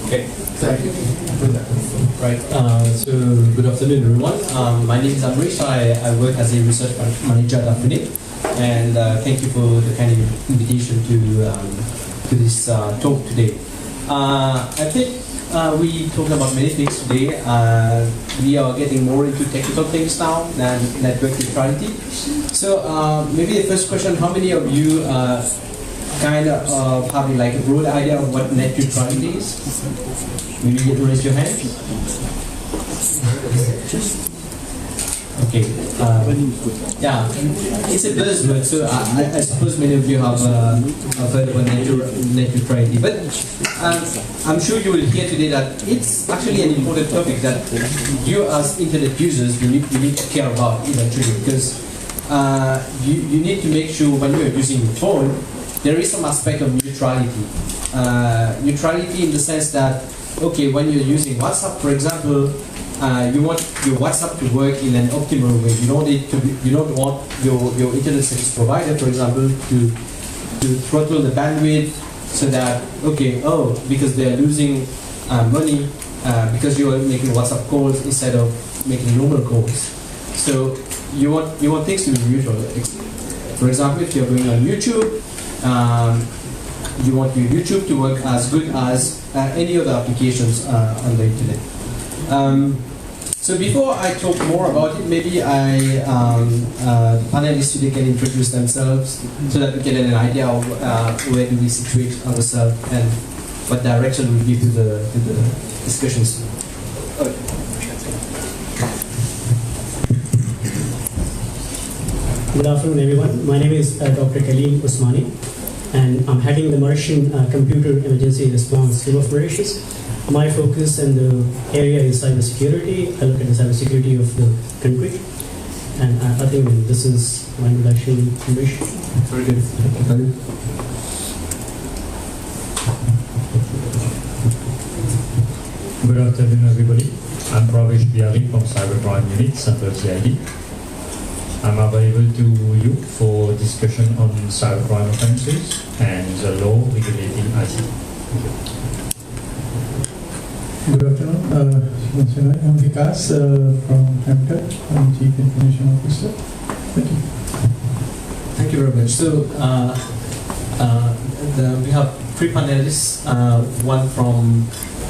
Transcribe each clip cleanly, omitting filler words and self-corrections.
Okay. Right. So good afternoon, everyone. My name is Amreesh. I work as a research manager at AFRINIC, and thank you for the kind invitation to this talk today. I think we talked about many things today. We are getting more into technical things now than network neutrality. So maybe the first question: how many of you kind of having like a broad idea of what net neutrality is? Maybe you raise your hand. Okay. Yeah, it's a buzzword, so I suppose many of you have heard about net neutrality. But I'm sure you will hear today that it's actually an important topic that you as internet users you need to care about eventually, because you need to make sure when you are using your phone there is some aspect of neutrality. Neutrality in the sense that, okay, when you're using WhatsApp, for example, you want your WhatsApp to work in an optimal way. You don't want your internet service provider, for example, to throttle the bandwidth so that, okay, because they are losing money because you are making WhatsApp calls instead of making normal calls. So you want things to be neutral. For example, if you're going on YouTube, you want your YouTube to work as good as any other applications on the internet. So before I talk more about it, maybe the panelists today can introduce themselves so that we get an idea of where do we situate ourselves and what direction we give to the discussions. Good afternoon, everyone. My name is Dr. Kaleem Usmani, and I'm heading the Mauritian Computer Emergency Response Team of Mauritius. My focus in the area is cybersecurity. I look at the cybersecurity of the country, and I think this is my introduction. Amreesh. Very good. Thank you. Good afternoon, everybody. I'm Pravesh Behari from Cybercrime Unit, Central CID. I'm available to you for discussion on cybercrime offences and the law regulating IT. Good afternoon. I'm Vikash from Emtel. I'm Chief Information Officer. Thank you. Thank you very much. So we have three panelists. One from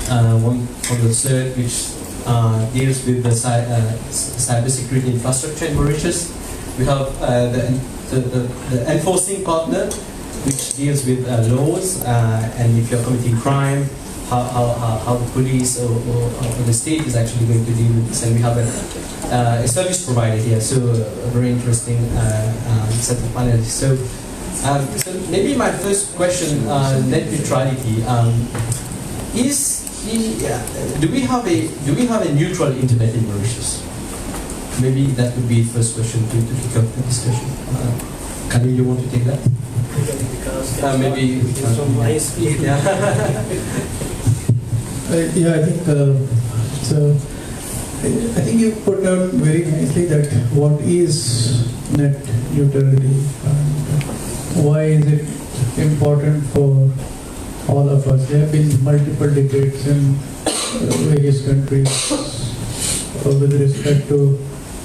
the third, which deals with the cybersecurity infrastructure in Mauritius. We have the enforcing partner, which deals with laws, and if you're committing crime, how the police or the state is actually going to deal with this. And we have a service provider here, so a very interesting set of panelists. So maybe my first question, net neutrality, do we have a neutral internet in Mauritius? Maybe that would be the first question to pick up the discussion. Kaleem, you want to take that? Maybe from my speed. Yeah. I think so. I think you put down very nicely that what is net neutrality and why is it important for all of us. There have been multiple debates in various countries with respect to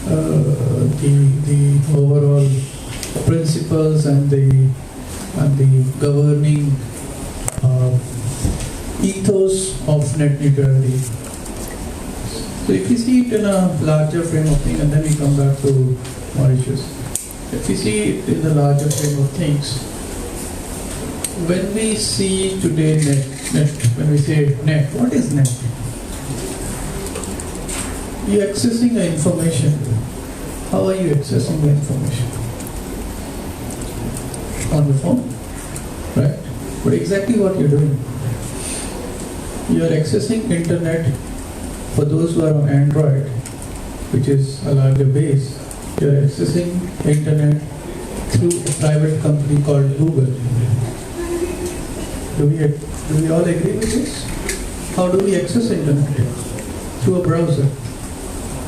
the overall principles and the governing ethos of net neutrality. So if you see it in a larger frame of things, and then we come back to Mauritius. If you see it in the larger frame of things, when we see today net, when we say net, what is net? You're accessing the information. How are you accessing the information? On the phone, right? But exactly what you're doing. You're accessing internet. For those who are on Android, which is a larger base, you're accessing internet through a private company called Google. Do we all agree with this? How do we access internet? Through a browser.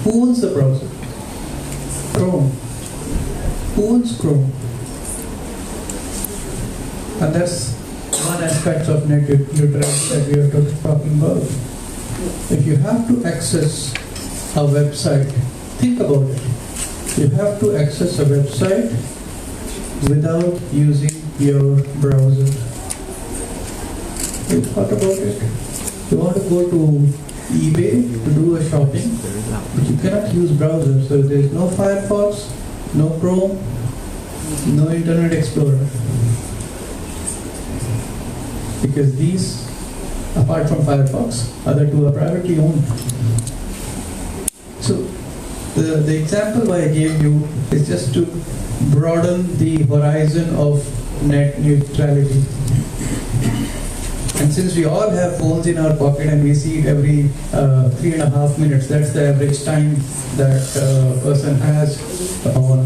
Who owns the browser? Chrome. Who owns Chrome? And that's one aspect of net neutrality that we have to talk talking about. If you have to access a website, think about it. You have to access a website without using your browser. You thought about it? You want to go to eBay to do a shopping, but you cannot use browser. So there is no Firefox, no Chrome, no Internet Explorer. Because these, apart from Firefox, other two are privately owned. So the example I gave you is just to broaden the horizon of net neutrality. And since we all have phones in our pocket and we see it every 3.5 minutes, that's the average time that a person has on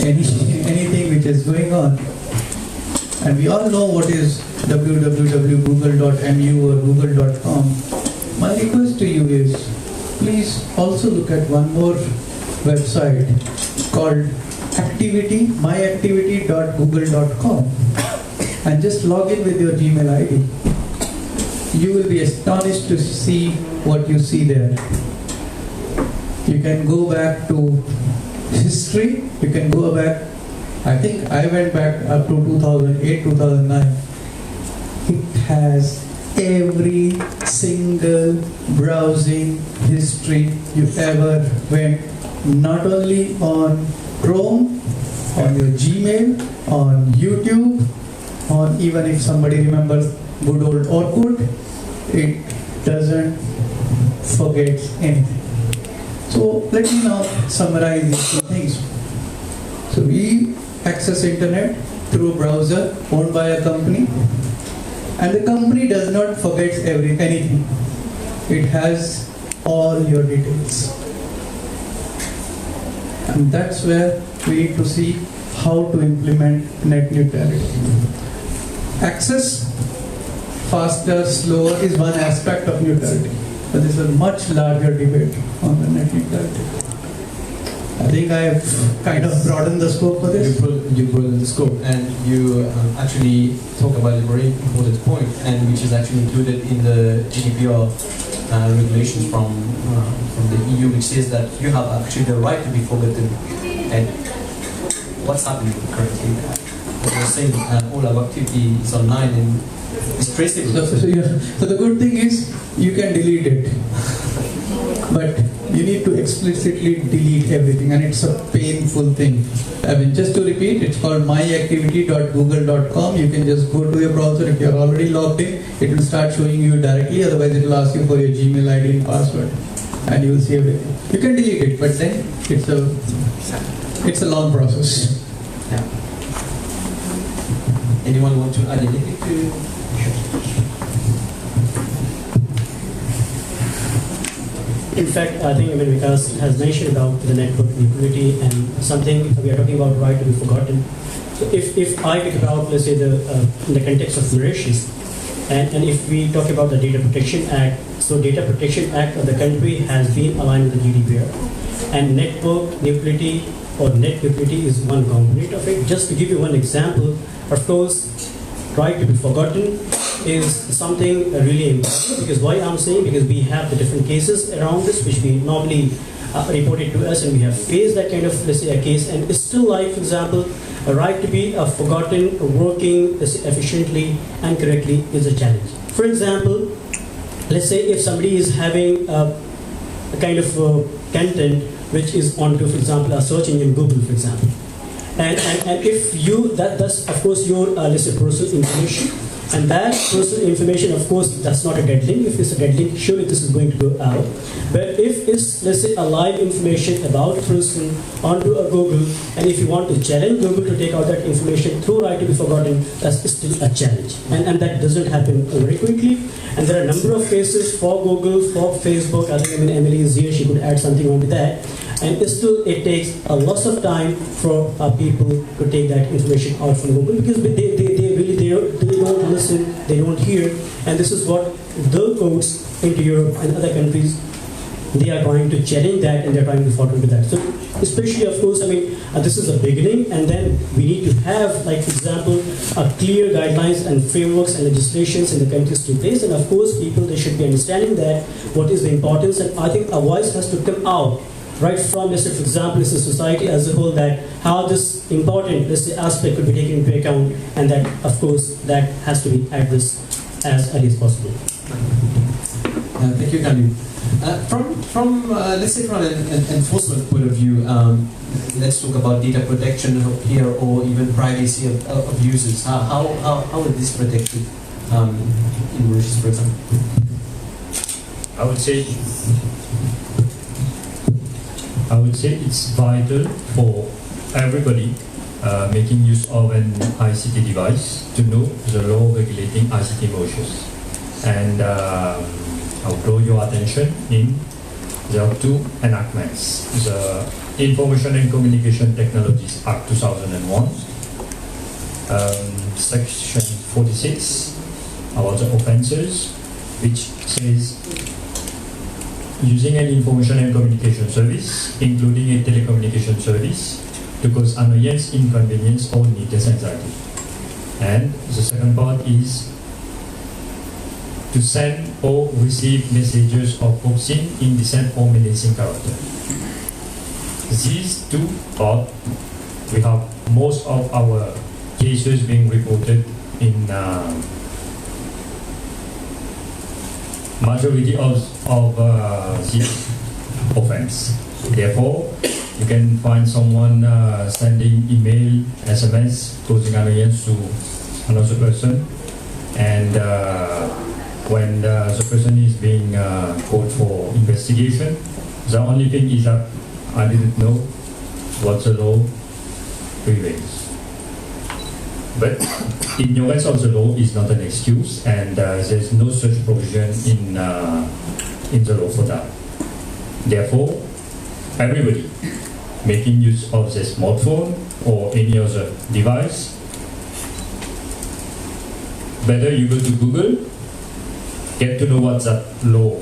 anything which is going on. And we all know what is www.google.mu or google.com. My request to you is, please also look at one more website called myactivity.google.com and just log in with your Gmail ID. You will be astonished to see what you see there. You can go back to history, you can go back, I think I went back up to 2008, 2009. It has every single browsing history you ever went, not only on Chrome, on your Gmail, on YouTube, on even if somebody remembers good old Orkut, it doesn't forget anything. So let me now summarize these two things. So we access internet through a browser owned by a company, and the company does not forget anything. It has all your details. And that's where we need to see how to implement net neutrality. Access, faster, slower is one aspect of neutrality, but there's a much larger debate on the net neutrality. I think I have kind of broadened the scope for this. You broadened the scope, and you actually talk about a very important point, and which is actually included in the GDPR regulations from the EU, which says that you have actually the right to be forgotten. And what's happening currently? What you're saying, all our activity is online and it's traceable. So the good thing is you can delete it, but you need to explicitly delete everything, and it's a painful thing. I mean, just to repeat, it's called myactivity.google.com. You can just go to your browser. If you're already logged in, it will start showing you directly. Otherwise, it will ask you for your Gmail ID and password, and you will see everything. You can delete it, but then it's a long process. Yeah. Anyone want to add anything to? In fact, I think Vikash has mentioned about the network neutrality and something we are talking about right to be forgotten. So if I talk about, let's say, in the context of Mauritius, and if we talk about the Data Protection Act, so Data Protection Act of the country has been aligned with the GDPR, and network neutrality or net neutrality is one component of it. Just to give you one example, of course, right to be forgotten is something really important, because why I'm saying, because we have the different cases around this which we normally reported to us, and we have faced that kind of, let's say, a case, and it's still like, for example, a right to be forgotten working efficiently and correctly is a challenge. For example, let's say if somebody is having a kind of content which is onto, for example, a search engine Google, for example, and if you, that's of course your let's say personal information, and that personal information, of course, that's not a dead link. If it's a dead link, surely this is going to go out. But if it's, let's say, a live information about a person onto a Google, and if you want to challenge Google to take out that information through right to be forgotten, that's still a challenge. And that doesn't happen very quickly. And there are a number of cases for Google, for Facebook. I think Emily is here, she could add something onto that. And still, it takes a lot of time for people to take that information out from Google, because they don't listen, they don't hear, and this is what the courts into Europe and other countries they are trying to challenge that and they're trying to follow into that. So especially, of course, this is a beginning, and then we need to have, like, for example, a clear guidelines and frameworks and legislations in the countries to place. And of course, people, they should be understanding that what is the importance, and I think a voice has to come out right from, let's say, for example, it's a society as a whole, that how this important, let's say, aspect could be taken into account, and that, of course, that has to be addressed as early as possible. Thank you, Kaleem. From let's say from an enforcement point of view, let's talk about data protection here, or even privacy of users. How is this protected in Mauritius, for example? I would say it's vital for everybody making use of an ICT device to know the law regulating ICT Mauritius. And I'll draw your attention in there are two enactments: the Information and Communication Technologies Act 2001, Section 46 about the offences, which says using an information and communication service, including a telecommunication service, to cause annoyance, inconvenience, or needless anxiety. And the second part is to send or receive messages of obscene, indecent, or menacing character. These two parts, we have most of our cases being reported in majority of this offense. Therefore, you can find someone sending email, SMS, causing annoyance to another person, and when the person is being called for investigation, the only thing is that I didn't know what the law prevails. But ignorance of the law is not an excuse, and there's no such provision in the law for that. Therefore, everybody making use of their smartphone or any other device, better you go to Google, get to know what that law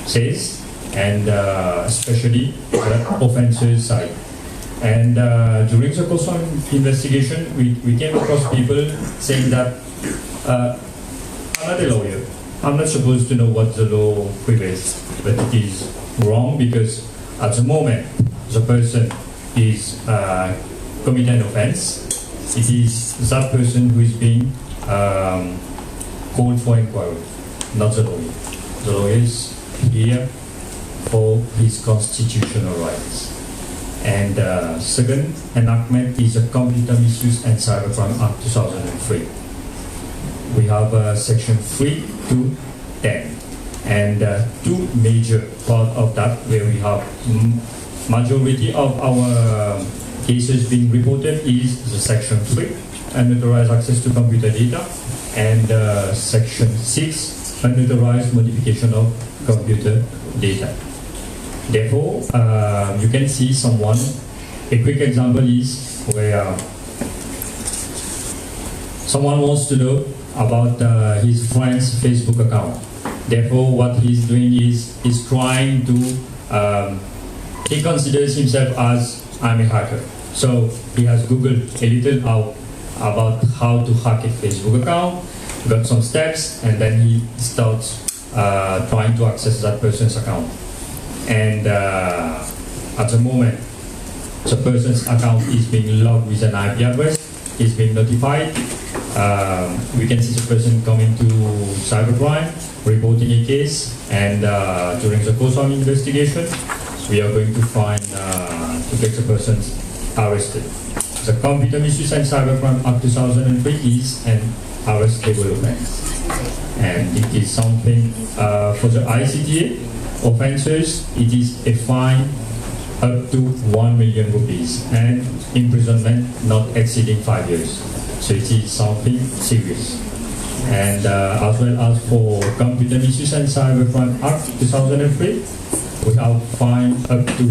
says, and especially the offences side. And during the course of investigation, we came across people saying that I'm not a lawyer, I'm not supposed to know what the law prevails, but it is wrong, because at the moment the person is committing an offense, it is that person who is being called for inquiry, not the lawyer. The lawyer is here for his constitutional rights. And second enactment is the Computer Misuse and Cybercrime Act 2003. We have section 3 to 10, and two major part of that where we have majority of our cases being reported is the section 3, unauthorized access to computer data, and section 6, unauthorized modification of computer data. Therefore, you can see someone, a quick example is where someone wants to know about his friend's Facebook account. Therefore, what he's doing is he's trying to, he considers himself as, I'm a hacker. So he has Googled a little out about how to hack a Facebook account, got some steps, and then he starts trying to access that person's account. And at the moment, the person's account is being logged with an IP address, is being notified. We can see the person coming to cybercrime, reporting a case, and during the course of investigation, we are going to find, to get the person arrested. The Computer Misuse and Cybercrime Act 2003 is an arrestable offense. And it is something for the ICTA offences, it is a fine up to 1 million rupees and imprisonment not exceeding 5 years. So it is something serious. And as well as for Computer Misuse and Cybercrime Act 2003, we have fine up to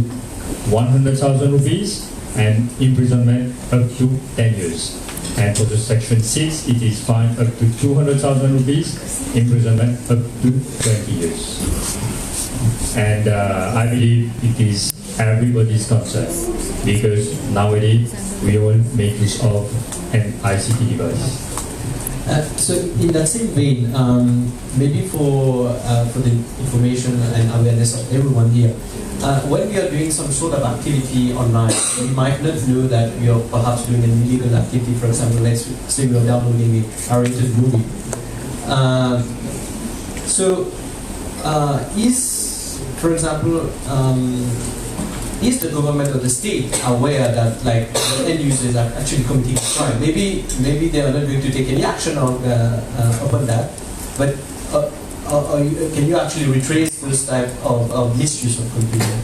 100,000 rupees and imprisonment up to 10 years. And for the section 6, it is fine up to 200,000 rupees, imprisonment up to 20 years. And I believe it is everybody's concern, because nowadays we all make use of an ICT device. So in that same vein, maybe for the information and awareness of everyone here, when we are doing some sort of activity online, we might not know that we are perhaps doing an illegal activity. For example, let's say we are downloading a R-rated movie. For example, is the government or the state aware that like the end users are actually committing a crime? Maybe they are not going to take any action on upon that, but can you actually retrace those type of misuse of computer?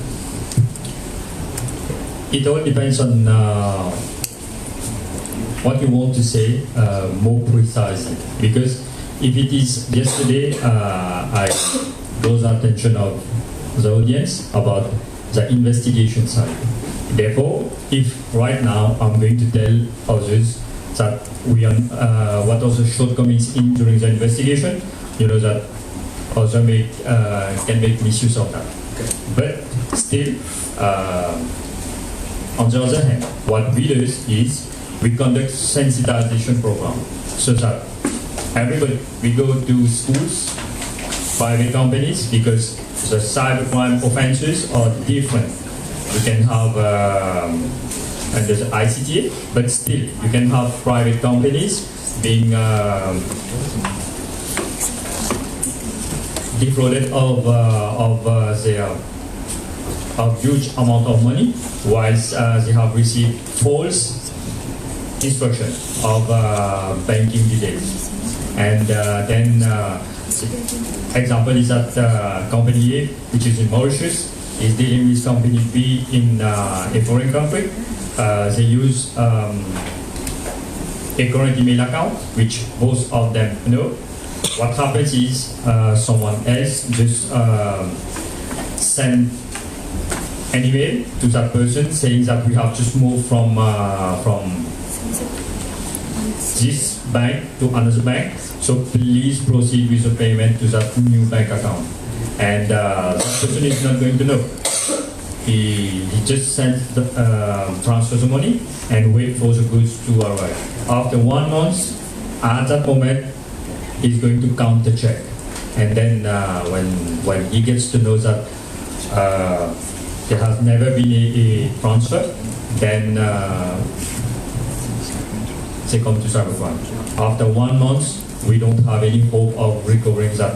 It all depends on what you want to say more precisely, because if it is yesterday, I draw the attention of the audience about the investigation side. Therefore, if right now I'm going to tell others that we are, what are the shortcomings during the investigation, you know that others can make misuse of that. Okay. But still, on the other hand, what we do is we conduct sensitization program, so that everybody, we go to schools, private companies, because the cybercrime offenses are different. You can have under the ICT, but still you can have private companies being defrauded of huge amount of money, whilst they have received false instruction of banking details. And then example is that company A, which is in Mauritius, is dealing with company B in a foreign country. They use a current email account, which both of them know. What happens is someone else just send an email to that person saying that we have just moved from this bank to another bank, so please proceed with the payment to that new bank account. And that person is not going to know. He just sends the transfer the money and wait for the goods to arrive. After 1 month, at that moment, he's going to count the check. And then when he gets to know that there has never been a transfer, then they come to cybercrime. After 1 month, we don't have any hope of recovering that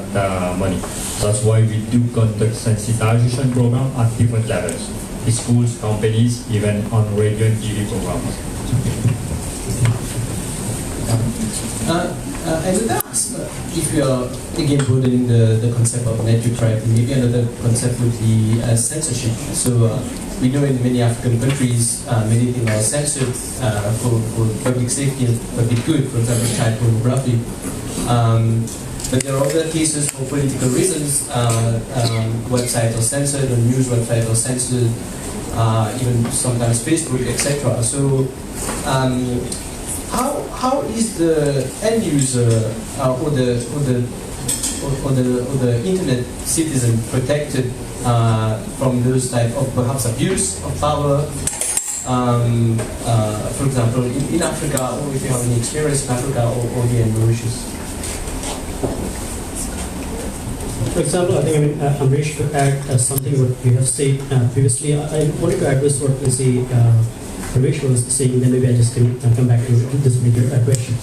money. That's why we do conduct sensitization program at different levels. Schools, companies, even on radio and TV programs. I would ask if you are again broadening the concept of net neutrality, maybe another concept would be censorship. So we know in many African countries, many things are censored for public safety and public good, for example, child pornography. But there are other cases for political reasons. Websites are censored, or news websites are censored, even sometimes Facebook, etc. So how is the end user or the internet citizen protected from those type of perhaps abuse of power? For example, in Africa, or if you have any experience in Africa or here in Mauritius. For example, I think Amreesh to add something what you have said previously. I wanted to address what Pravesh was saying, then maybe I just can come back to this particular question.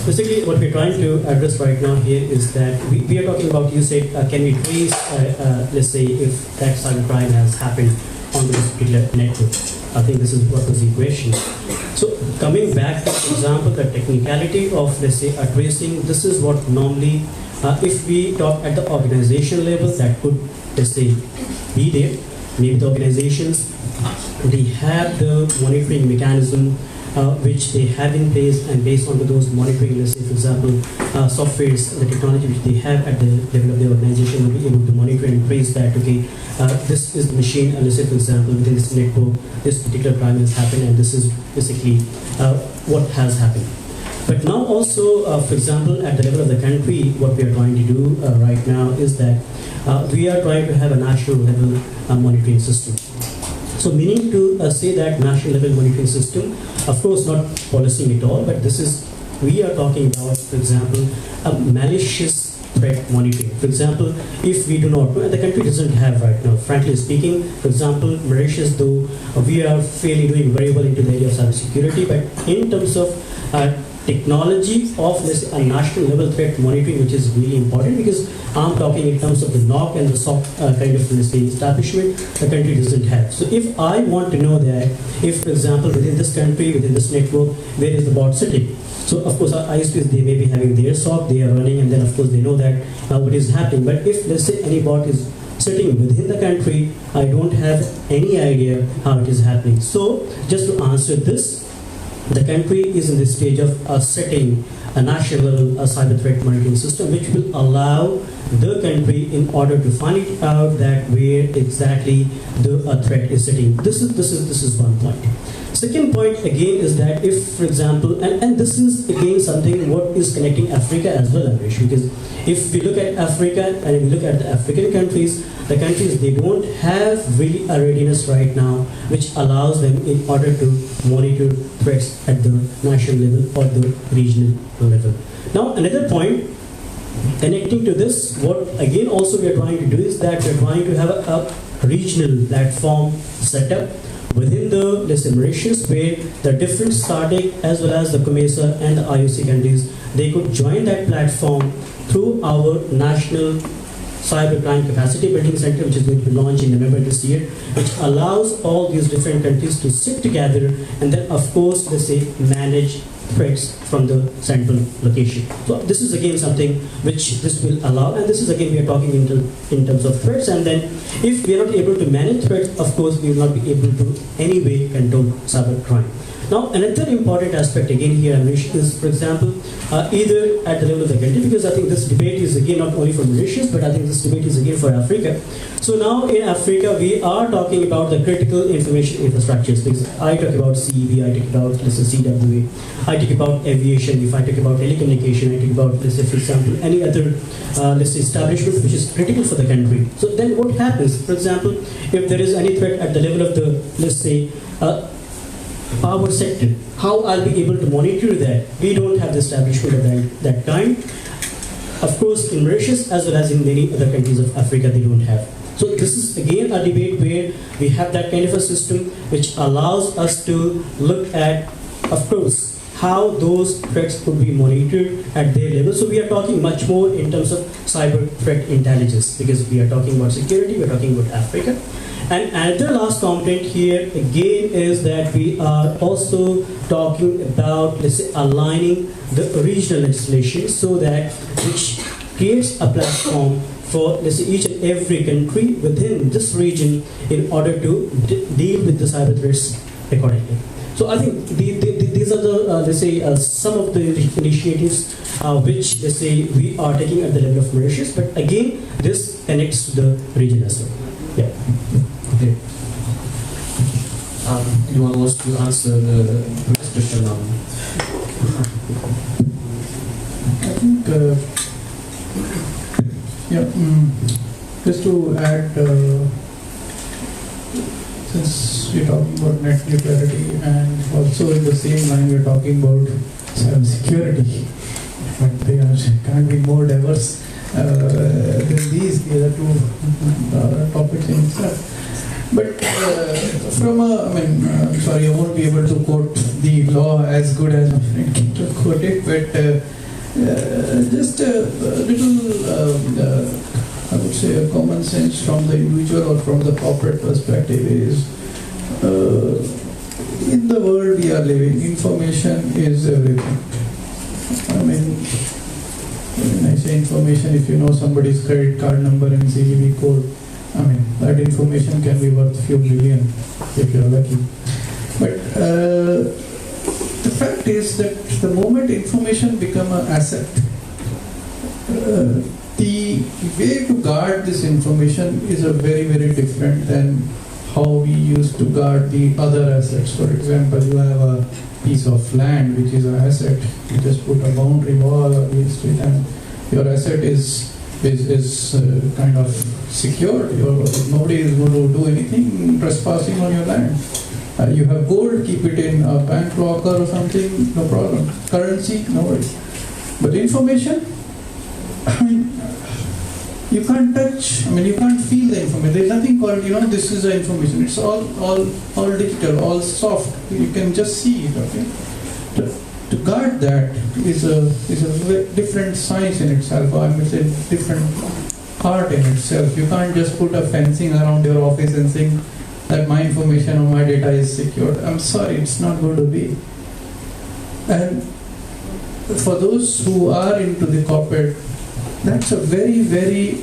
Basically, what we're trying to address right now here is that we are talking about, you said, can we trace, let's say, if that cybercrime has happened on this particular network. I think this is what was the question. So coming back to, for example, the technicality of, let's say, tracing, this is what normally, if we talk at the organization level, that could, let's say, be there. Maybe the organizations, they have the monitoring mechanism which they have in place, and based on those monitoring, let's say, for example, softwares, the technology which they have at the level of the organization will be able to monitor and trace that, okay, this is the machine, and let's say, for example, within this network, this particular crime has happened, and this is basically what has happened. But now also, for example, at the level of the country, what we are trying to do right now is that we are trying to have a national level monitoring system. So meaning to say that national level monitoring system, of course not policing at all, but this is, we are talking about, for example, a malicious threat monitoring. For example, if we do not know, and the country doesn't have right now, frankly speaking, for example, Mauritius, though we are fairly doing very well into the area of cybersecurity, but in terms of technology of this national level threat monitoring, which is really important, because I'm talking in terms of the NOC and the SOC kind of, let's say, establishment, the country doesn't have. So if I want to know that, if, for example, within this country, within this network, where is the bot sitting? So of course, our ISPs, they may be having their SOC, they are running, and then of course they know that what is happening. But if, let's say, any bot is sitting within the country, I don't have any idea how it is happening. So just to answer this, the country is in the stage of setting a national level cyber threat monitoring system, which will allow the country in order to find it out that where exactly the threat is sitting. This is one point. Second point again is that if, for example, and this is again something what is connecting Africa as well, Amreesh, because if we look at Africa and if we look at the African countries, the countries, they don't have really a readiness right now which allows them in order to monitor threats at the national level or the regional level. Now another point connecting to this, what again also we are trying to do is that we are trying to have a regional platform set up within the, let's say, Mauritius, where the different SADC as well as the COMESA and the IOC countries, they could join that platform through our national cybercrime capacity building center, which is going to be launched in November this year, which allows all these different countries to sit together and then, of course, let's say, manage threats from the central location. So this is again something which this will allow, and this is again we are talking in terms of threats, and then if we are not able to manage threats, of course we will not be able to anyway control cyber crime. Now another important aspect again here, Amreesh, is, for example, either at the level of the country, because I think this debate is again not only for Mauritius, but I think this debate is again for Africa. So now in Africa, we are talking about the critical information infrastructures, because I talk about CEB, I talk about, let's say, CWA, I talk about aviation, if I talk about telecommunication, I talk about, let's say, for example, any other, let's say, establishment which is critical for the country. So then what happens, for example, if there is any threat at the level of the, let's say, power sector, how I'll be able to monitor that? We don't have the establishment of that kind. Of course, in Mauritius as well as in many other countries of Africa, they don't have. So this is again a debate where we have that kind of a system which allows us to look at, of course, how those threats could be monitored at their level. So we are talking much more in terms of cyber threat intelligence, because we are talking about security, we are talking about Africa. And another last component here again is that we are also talking about, let's say, aligning the regional legislation so that which creates a platform for, let's say, each and every country within this region in order to deal with the cyber threats accordingly. So I think these are the, let's say, some of the initiatives which, let's say, we are taking at the level of Mauritius, but again, this connects to the region as well. Yeah. Okay. Anyone wants to answer the next question now? I think, just to add, since we're talking about net neutrality and also in the same line we're talking about cyber security, but they can't be more diverse than these other two topics in itself. But from I'm sorry, I won't be able to quote the law as good as my friend can quote it, but just a little, I would say, a common sense from the individual or from the corporate perspective is, in the world we are living, information is everything. When I say information, if you know somebody's credit card number and CVV code, that information can be worth a few million if you're lucky. But fact is that the moment information become an asset, the way to guard this information is a very, very different than how we used to guard the other assets. For example, you have a piece of land which is an asset. You just put a boundary wall against it, and your asset is kind of secured. Nobody is going to do anything trespassing on your land. You have gold, keep it in a bank locker or something, no problem. Currency, no worries. But information, I mean, you can't touch, I mean, you can't feel the information. There's nothing called, this is the information. It's all digital, all soft. You can just see it, okay? To guard that is a different science in itself. I mean, it's a different art in itself. You can't just put a fencing around your office and think that my information or my data is secured. I'm sorry, it's not going to be. And for those who are into the corporate, that's a very, very,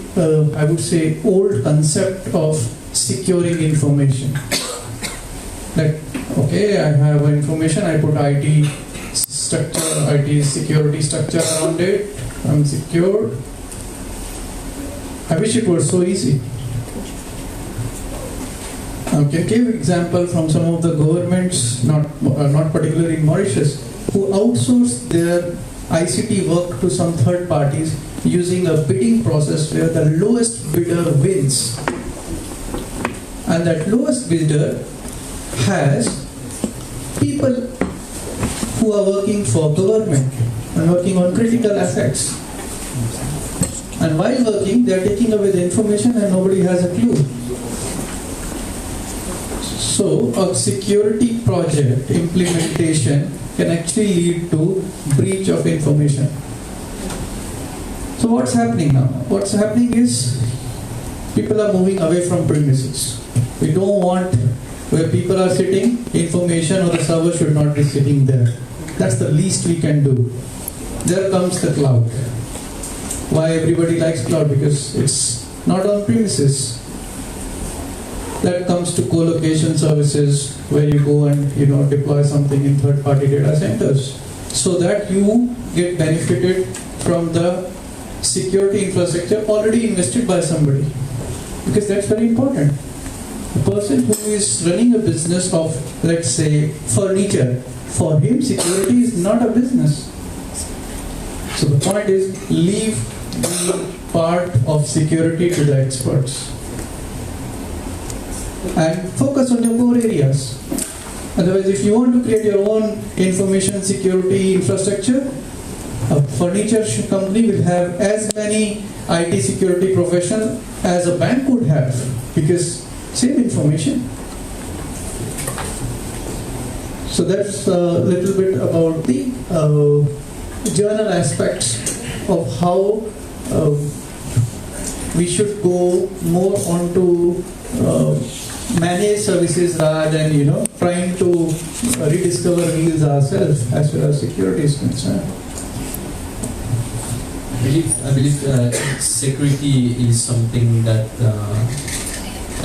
I would say, old concept of securing information. Like, okay, I have information, I put IT structure, IT security structure around it, I'm secured. I wish it were so easy. I can give example from some of the governments, not particularly in Mauritius, who outsourced their ICT work to some third parties using a bidding process where the lowest bidder wins. And that lowest bidder has people who are working for government and working on critical assets. And while working, they are taking away the information and nobody has a clue. So a security project implementation can actually lead to breach of information. So what's happening now? What's happening is people are moving away from premises. We don't want where people are sitting, information or the server should not be sitting there. That's the least we can do. There comes the cloud. Why everybody likes cloud? Because it's not on premises. That comes to co-location services where you go and deploy something in third-party data centers, so that you get benefited from the security infrastructure already invested by somebody. Because that's very important. The person who is running a business of, let's say, furniture, for him security is not a business. So the point is, leave the part of security to the experts and focus on your core areas. Otherwise, if you want to create your own information security infrastructure, a furniture company will have as many IT security professionals as a bank would have, because same information. So that's a little bit about the journal aspects of how we should go more onto managed services rather than trying to rediscover wheels ourselves as far as security is concerned. I believe security is something that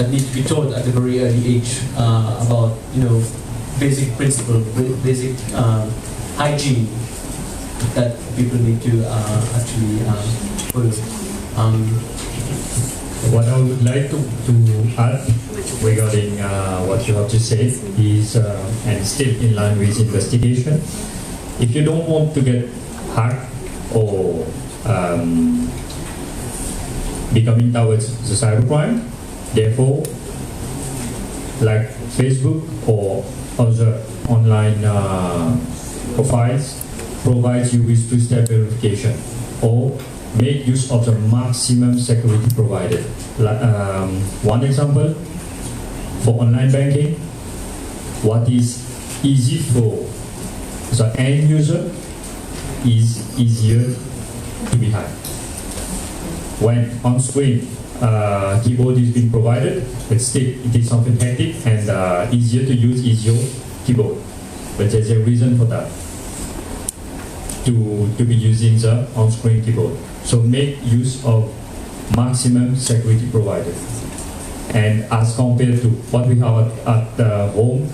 needs to be taught at a very early age about basic principle, basic hygiene that people need to actually follow. What I would like to add regarding what you have just said is, and still in line with investigation, if you don't want to get hacked or becoming towards the cybercrime, therefore, like Facebook or other online profiles provides you with two-step verification, or make use of the maximum security provided. One example, for online banking, what is easy for the end user is easier to be hacked. When on-screen keyboard is being provided, but still it is something hectic and easier to use is your keyboard. But there's a reason for that, to be using the on-screen keyboard. So make use of maximum security provided. And as compared to what we have at home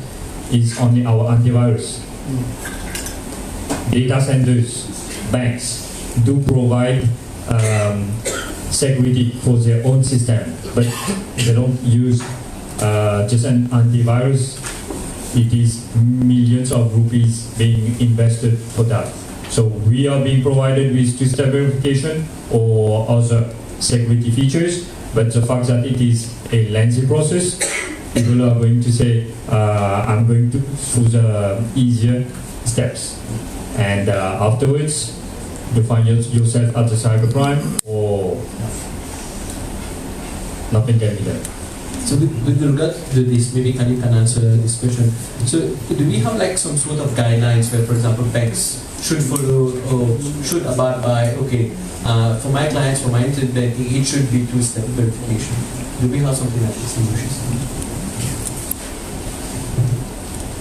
is only our antivirus. data centers, banks do provide security for their own system, but they don't use just an antivirus. It is millions of rupees being invested for that. So we are being provided with two-step verification or other security features, but the fact that it is a lengthy process, people are going to say, I'm going to through the easier steps. And afterwards, you find yourself at the cybercrime or nothing can be done. So with regard to this, maybe Kaleem can answer this question. So do we have like some sort of guidelines where, for example, banks should follow or should abide by, okay, for my clients, for my internet banking, it should be two-step verification. Do we have something like this in Mauritius?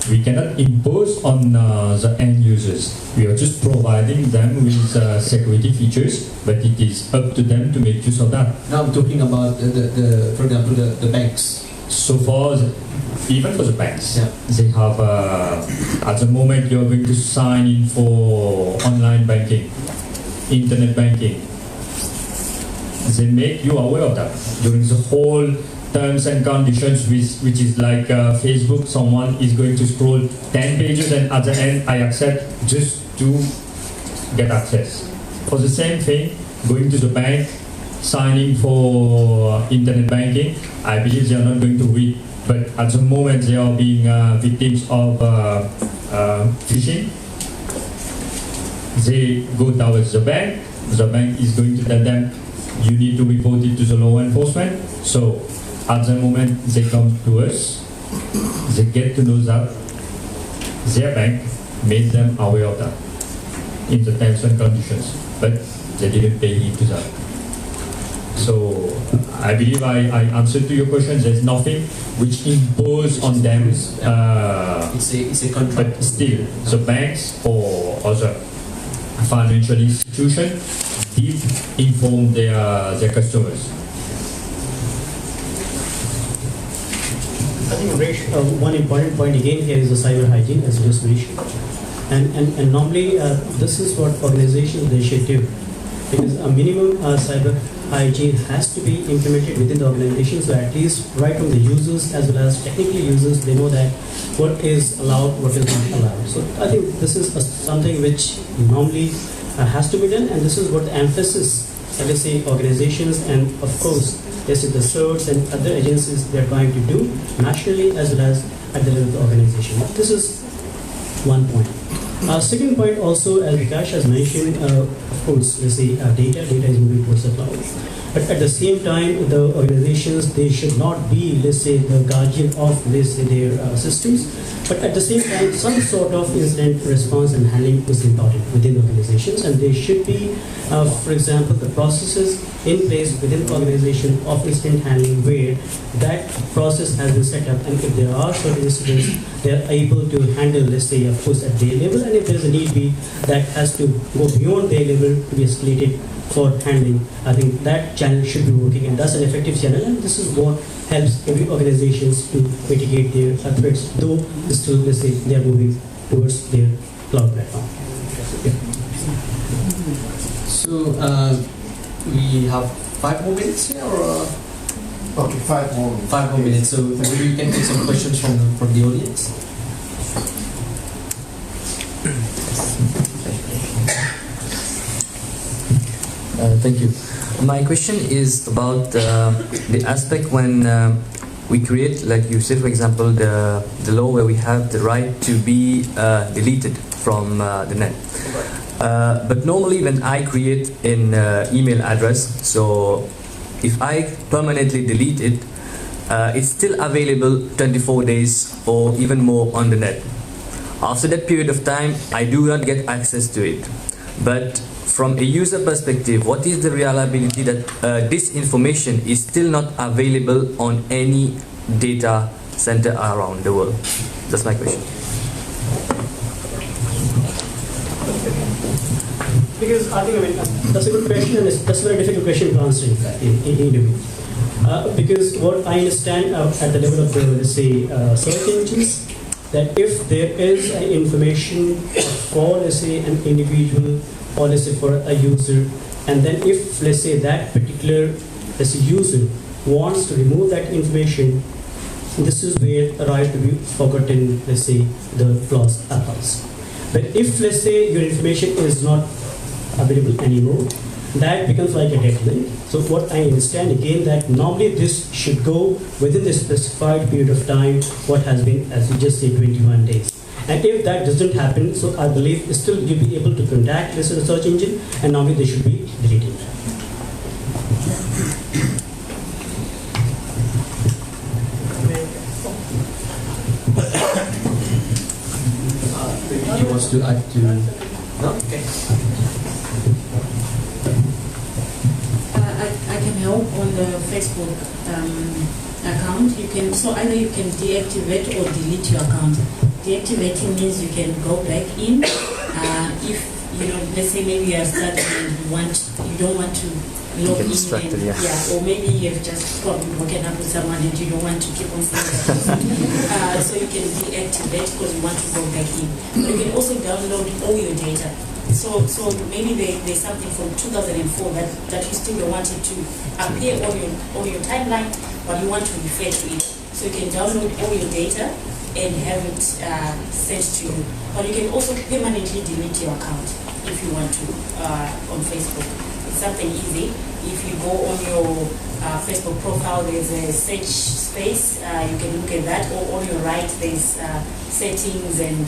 We cannot impose on the end users. We are just providing them with security features, but it is up to them to make use of that. Now I'm talking about for example, the banks. So far, even for the banks, Yeah. they have, at the moment you're going to sign in for online banking, internet banking. They make you aware of that during the whole terms and conditions, which is like Facebook. Someone is going to scroll 10 pages and at the end I accept just to get access. For the same thing, going to the bank, signing for internet banking, I believe they are not going to read, but at the moment they are being victims of phishing. They go towards the bank is going to tell them you need to report it to the law enforcement. So at the moment they come to us, they get to know that their bank made them aware of that in the terms and conditions, but they didn't pay heed to that. So I believe I answered to your question. There's nothing which impose on them, It's a contract. but still the banks or other financial institution did inform their customers. I think, Amreesh, one important point again here is the cyber hygiene, as you just mentioned. And normally, this is what organizations they should do, because a minimum cyber hygiene has to be implemented within the organization, so at least right from the users as well as technical users, they know that what is allowed, what is not allowed. So I think this is something which normally has to be done, and this is what the emphasis, let us say, organizations and of course yes, the CERTs and other agencies they are trying to do nationally as well as at the level of the organization. This is one point. Second point also, as Vikash has mentioned, of course, let's say data is moving towards the cloud. But at the same time, the organizations, they should not be, let's say, the guardian of, let's say, their systems. But at the same time, some sort of incident response and handling is important within the organizations, and there should be, for example, the processes in place within the organization of incident handling where that process has been set up, and if there are certain incidents, they are able to handle, let's say, of course, at their level, and if there's a need be, that has to go beyond their level to be escalated for handling. I think that channel should be working, and that's an effective channel, and this is what helps every organizations to mitigate their threats, though still, let's say, they are moving towards their cloud platform. Yeah. So we have 5 more minutes here, or Okay, 5 more. 5 more minutes. So maybe we can take some questions from the audience. Thank you. My question is about the aspect when we create, like you said, for example, the law where we have the right to be deleted from the net. But normally when I create an email address, so if I permanently delete it, it's still available 24 days or even more on the net. After that period of time, I do not get access to it. But from a user perspective, what is the reliability that this information is still not available on any data center around the world? That's my question. Because I think, that's a good question, and that's a very difficult question to answer, in fact, in because what I understand at the level of the, let's say, search engines, that if there is information for, let's say, an individual or let's say for a user, and then if, let's say, that particular, let's say, user wants to remove that information, this is where the right to be forgotten, let's say, the clause applies. But if, let's say, your information is not available anymore, that becomes like a dead link. So what I understand again, that normally this should go within the specified period of time, what has been, as you just said, 21 days. And if that doesn't happen, so I believe still you'll be able to contact the search engine, and normally they should be deleted. He wants to add to. No? Okay. I can help on the Facebook account. You can, so either you can deactivate or delete your account. Deactivating means you can go back in. If you know, let's say maybe you are starting and you don't want to log in, and, yeah, or maybe you have just probably broken up with someone and you don't want to keep on seeing that. So you can deactivate because you want to go back in. But you can also download all your data. So maybe there's something from 2004 that you still don't want it to appear on your timeline, but you want to refer to it. So you can download all your data and have it sent to you. But you can also permanently delete your account if you want to on Facebook. It's something easy. If you go on your Facebook profile, there's a search space. You can look at that. Or on your right, there's settings, and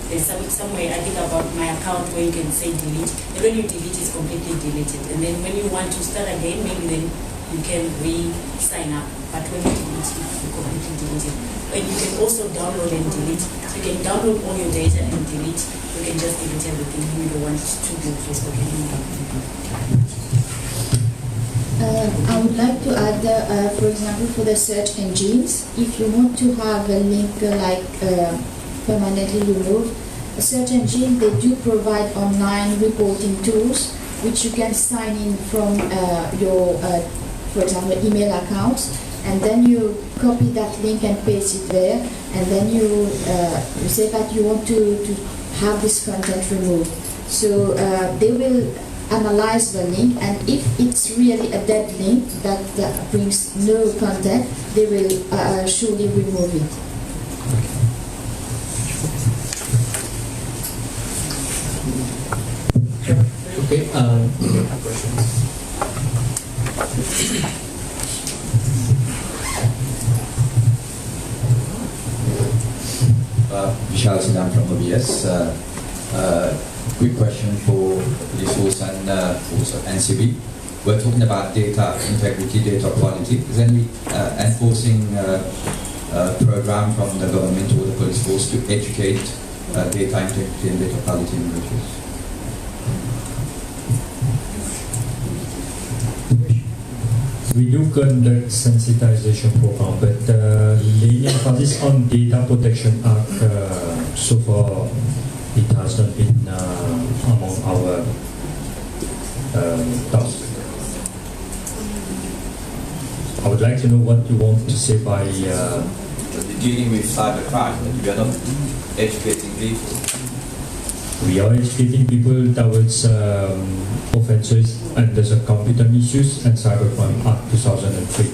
there's somewhere I think about my account where you can say delete. And when you delete, it's completely deleted. And then when you want to start again, maybe then you can re-sign up. But when you delete, you completely delete it. And you can also download and delete. So you can download all your data and delete. You can just delete everything. You don't want to do Facebook anymore. I would like to add, for example, for the search engines, if you want to have a link permanently removed, a search engine, they do provide online reporting tools which you can sign in from your, for example, email accounts, and then you copy that link and paste it there, and then you say that you want to have this content removed. So they will analyze the link, and if it's really a dead link that brings no content, they will surely remove it. Okay. Vishal Sinam from OBS. Quick question for this force and also NCB. We're talking about data integrity, data quality. Is there any enforcing program from the government or the police force to educate data integrity and data quality in Mauritius? We do conduct sensitization program, but the emphasis on Data Protection Act so far it has not been among our tasks. I would like to know what you want to say by dealing with cybercrime, we are not educating people. We are educating people towards offences under the Computer Misuse and Cybercrime Act 2003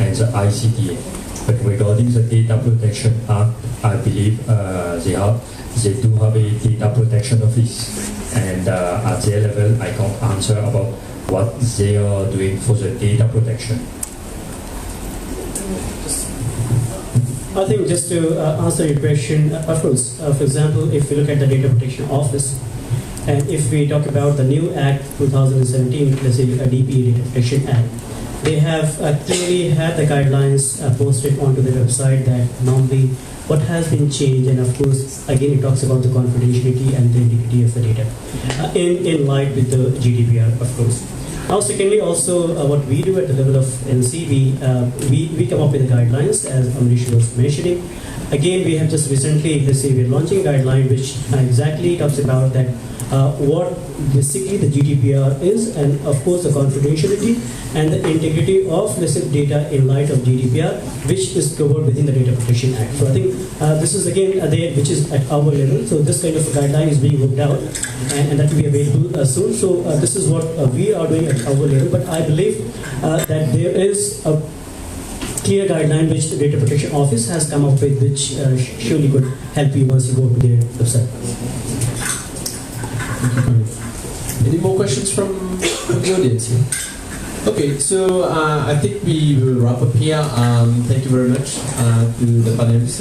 and the ICTA. But regarding the Data Protection Act, I believe they do have a data protection office, and at their level, I can't answer about what they are doing for the data protection. I think just to answer your question, of course, for example, if we look at the Data Protection Office, and if we talk about the new Act 2017, let's say a DPA Data Protection Act, they have clearly had the guidelines posted onto the website that normally what has been changed, and of course, again, it talks about the confidentiality and the integrity of the data in light with the GDPR, of course. Now, secondly, also what we do at the level of NCB, we come up with the guidelines, as Amreesh was mentioning. again, we have just recently, let's say, we're launching a guideline which exactly talks about that what basically the GDPR is, and of course the confidentiality and the integrity of licit data in light of GDPR, which is covered within the Data Protection Act. So I think this is again there, which is at our level. So this kind of a guideline is being worked out, and that will be available soon. So this is what we are doing at our level. But I believe that there is a clear guideline which the Data Protection Office has come up with, which surely could help you once you go to their website. Any more questions from the audience here? Okay, so I think we will wrap up here. Thank you very much to the panelists.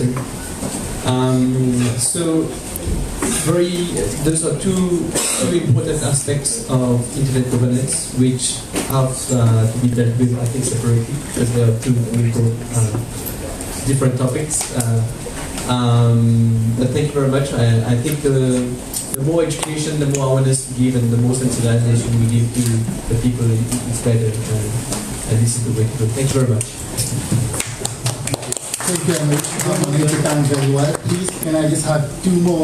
Those are two important aspects of internet governance which have to be dealt with, I think, separately, because they are two different topics. But thank you very much. I think the more education, the more awareness we give, and the more sensitization we give to the people, it's better. And this is the way to go. Thank you very much. Thank you, Amreesh. You have managed your time very well. Please, can I just have 2 more